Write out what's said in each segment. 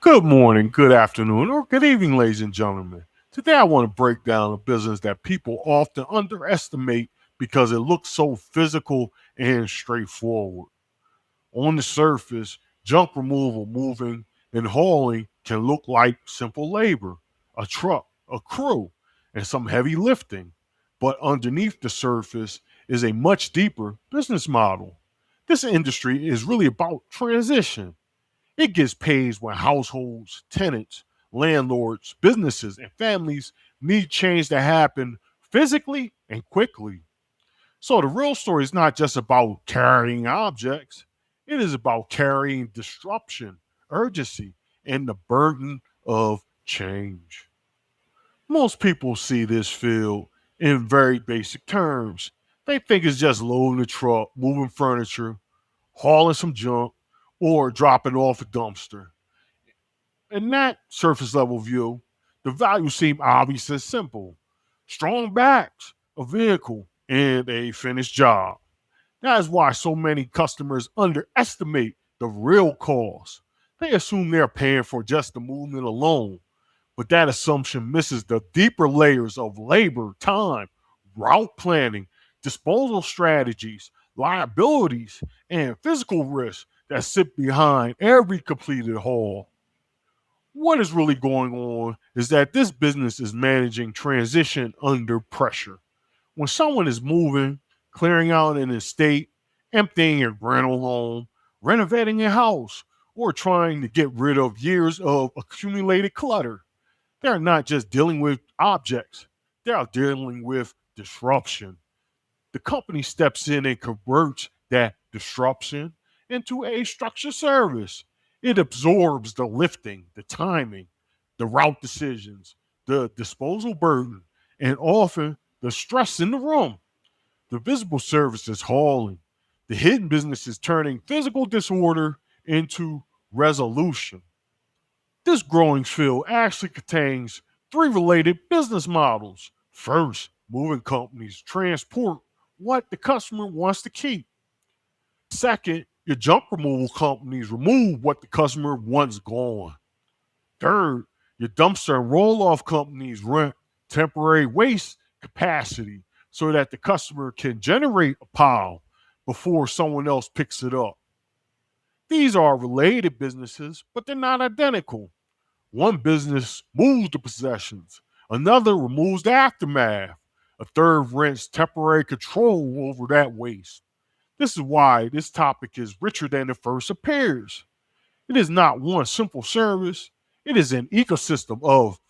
Good morning, good afternoon, or good evening, ladies and gentlemen. Today I want to break down a business that people often underestimate because it looks so physical and straightforward. On the surface, junk removal, moving, and hauling can look like simple labor, a truck, a crew, and some heavy lifting. But underneath the surface is a much deeper business model. This industry is really about transition. It gets paid when households, tenants, landlords, businesses, and families need change to happen physically and quickly. So the real story is not just about carrying objects, it is about carrying disruption, urgency, and the burden of change. Most people see this field in very basic terms. They think it's just loading a truck, moving furniture, hauling some junk, or dropping off a dumpster. In that surface level view, the values seem obvious and simple: strong backs, a vehicle, and a finished job. That is why so many customers underestimate the real cost. They assume they're paying for just the movement alone, but that assumption misses the deeper layers of labor, time, route planning, disposal strategies, liabilities, and physical risks that sit behind every completed haul. What is really going on is that this business is managing transition under pressure. When someone is moving, clearing out an estate, emptying your rental home, renovating a house, or trying to get rid of years of accumulated clutter, they're not just dealing with objects, they are dealing with disruption. The company steps in and converts that disruption into a structured service. It absorbs the lifting, the timing, the route decisions, the disposal burden, and often the stress in the room. The visible service is hauling. The hidden business is turning physical disorder into resolution. This growing field actually contains three related business models. First, moving companies transport what the customer wants to keep. Second, your junk removal companies remove what the customer wants gone. Third, your dumpster and roll off companies rent temporary waste capacity so that the customer can generate a pile before someone else picks it up. These are related businesses, but they're not identical. One business moves the possessions, another removes the aftermath, a third rents temporary control over that waste. This is why this topic is richer than it first appears. It is not one simple service, it is an ecosystem of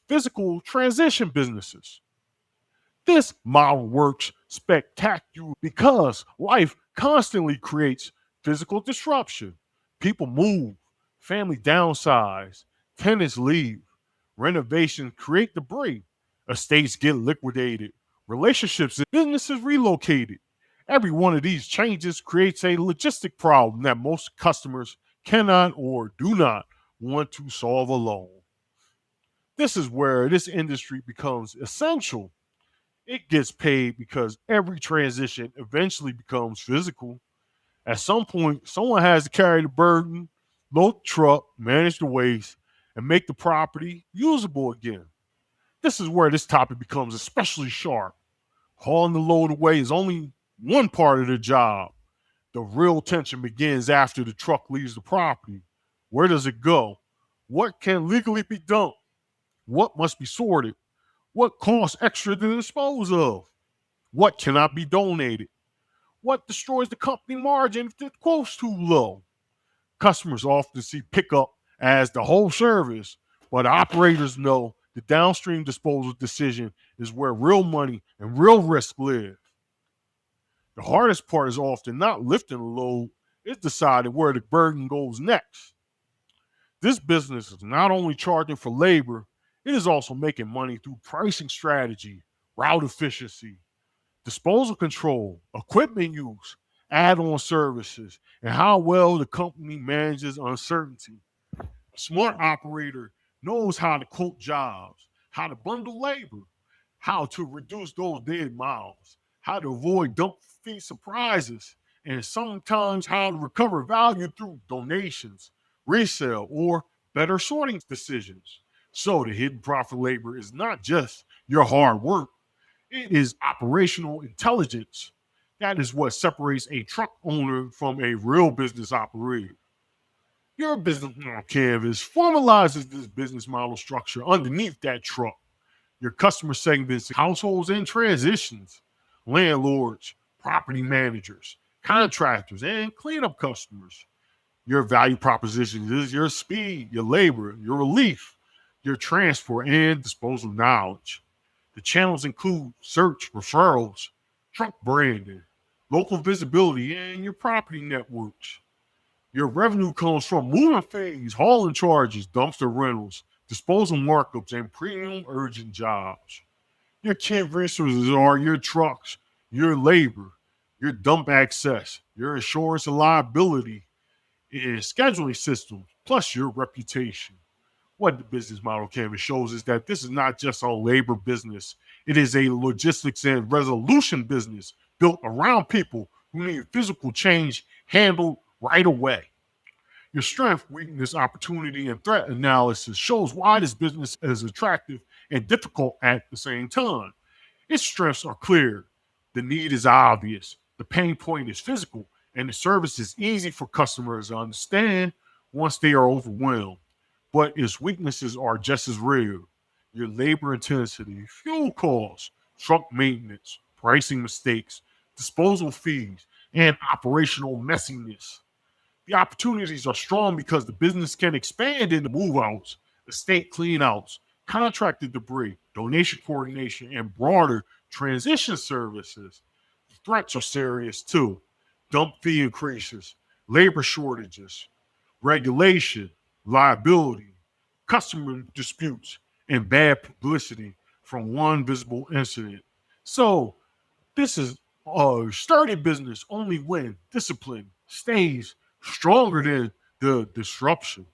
physical transition businesses. This model works spectacular because life constantly creates physical disruption. People move, family downsize, tenants leave, renovations create debris, estates get liquidated, relationships and businesses relocated. Every one of these changes creates a logistic problem that most customers cannot or do not want to solve alone. This is where this industry becomes essential. It gets paid because every transition eventually becomes physical. At some point, someone has to carry the burden, load the truck, manage the waste, and make the property usable again. This is where this topic becomes especially sharp. Hauling the load away is only one part of the job. The real tension begins after the truck leaves the property. Where does it go? What can legally be dumped? What must be sorted? What costs extra to dispose of? What cannot be donated? What destroys the company margin if the quote's too low? Customers often see pickup as the whole service, but operators know the downstream disposal decision is where real money and real risk live. The hardest part is often not lifting the load, it's deciding where the burden goes next. This business is not only charging for labor, it is also making money through pricing strategy, route efficiency, disposal control, equipment use, add on services, and how well the company manages uncertainty. A smart operator knows how to quote jobs, how to bundle labor, how to reduce those dead miles, how to avoid dump fee surprises, and sometimes how to recover value through donations, resale, or better sorting decisions. So the hidden profit labor is not just your hard work, it is operational intelligence. That is what separates a truck owner from a real business operator. Your business model canvas formalizes this business model structure underneath that truck. Your customer segments, households and transitions, landlords, property managers, contractors, and cleanup customers. Your value proposition is your speed, your labor, your relief, your transport, and disposal knowledge. The channels include search, referrals, truck branding, local visibility, and your property networks. Your revenue comes from moving fees, hauling charges, dumpster rentals, disposal markups, and premium urgent jobs. Your key resources are your trucks, your labor, your dump access, your insurance and liability, and scheduling systems, plus your reputation. What the business model canvas shows is that this is not just a labor business, it is a logistics and resolution business built around people who need physical change handled right away. Your strength, weakness, opportunity, and threat analysis shows why this business is attractive and difficult at the same time. Its strengths are clear. The need is obvious. The pain point is physical, and the service is easy for customers to understand once they are overwhelmed. But its weaknesses are just as real. Your labor intensity, fuel costs, truck maintenance, pricing mistakes, disposal fees, and operational messiness. The opportunities are strong because the business can expand into move outs, estate clean outs, contracted debris, donation coordination, and broader transition services. The threats are serious too. Dump fee increases, labor shortages, regulation, liability, customer disputes, and bad publicity from one visible incident. So, this is a sturdy business only when discipline stays stronger than the disruption.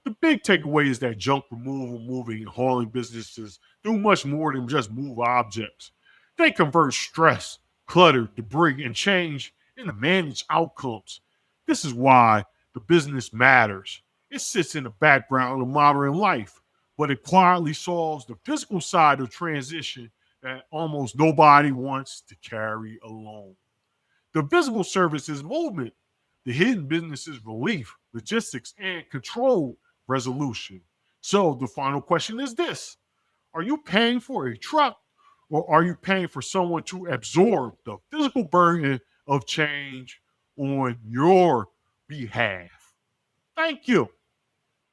The big takeaway is that junk removal, moving, and hauling businesses do much more than just move objects. They convert stress, clutter, debris, and change into managed outcomes. This is why the business matters. It sits in the background of modern life, but it quietly solves the physical side of transition that almost nobody wants to carry alone. The visible service is movement. The hidden business is relief, logistics, and controlled resolution. So the final question is this: are you paying for a truck or are you paying for someone to absorb the physical burden of change on your behalf? Thank you.